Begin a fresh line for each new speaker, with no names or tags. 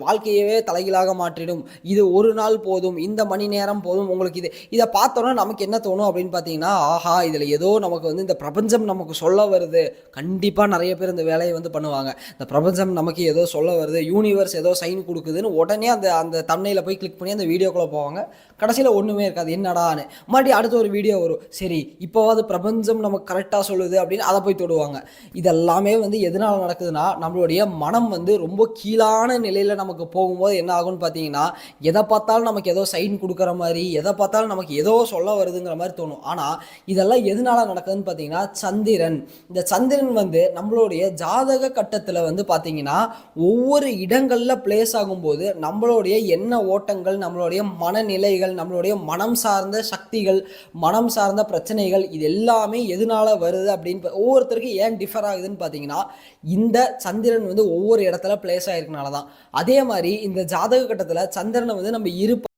வாழ்க்கையவே தலைகீழாக மாற்றிடும். இது ஒரு நாள் போதும், இந்த மணி நேரம் போதும். உங்களுக்கு இதை பார்த்தோன்னா நமக்கு என்ன தோணும் அப்படின்னு பார்த்தீங்கன்னா, ஆஹா இதில் ஏதோ நமக்கு வந்து இந்த பிரபஞ்சம் நமக்கு சொல்ல வருது. கண்டிப்பாக நிறைய பேர் இந்த வேலையை வந்து பண்ணுவாங்க. இந்த பிரபஞ்சம் நமக்கு ஏதோ சொல்ல வருது, யூனிவர்ஸ் ஏதோ சைன் கொடுக்குதுன்னு உடனே அந்த அந்த தம்ப்நெயிலை போய் கிளிக் பண்ணி அந்த வீடியோக்குள்ளே போவாங்க. கடைசியில் ஒன்றுமே இருக்காது. என்னடான்னு மறுபடியும் அடுத்த ஒரு வீடியோ வரும். சரி இப்போவாது பிரபஞ்சம் நமக்கு கரெக்டாக சொல்லுது அப்படின்னு அதை போய் தொடுவாங்க. இதெல்லாமே வந்து எதனால் நடக்குதுன்னா, நம்மளுடைய மனம் வந்து ரொம்ப கீழான நிலையில் நமக்கு போகும்போது என்ன ஆகும்னு பார்த்தீங்கன்னா, எதை பார்த்தாலும் நமக்கு ஏதோ சைன் கொடுக்குற மாதிரி, எதை பார்த்தாலும் நமக்கு ஏதோ சொல்ல வருதுங்கிற மாதிரி தோணும். ஆனால் இதெல்லாம் எதனால நடக்குதுன்னு பார்த்தீங்கன்னா, சந்திரன். இந்த சந்திரன் வந்து நம்மளுடைய ஜாதக கட்டத்தில் வந்து பார்த்தீங்கன்னா, ஒவ்வொரு இடங்களில் பிளேஸ் ஆகும்போது நம்மளுடைய எண்ண ஓட்டங்கள், நம்மளுடைய மனநிலைகள், நம்மளுடைய மனம் சார்ந்த சக்திகள், மனம் சார்ந்த பிரச்சனைகள், இது எல்லாமே எதனால வருது அப்படின்னு ஒவ்வொருத்தருக்கு ஏன் டிஃபர் ஆகுதுன்னு பார்த்தீங்கன்னா, இந்த சந்திரன் வந்து ஒவ்வொரு இடத்துல பிளேஸ் ஆயிருக்கனால தான். அதே மாதிரி இந்த ஜாதக கட்டத்தில் சந்திரனை வந்து நம்ம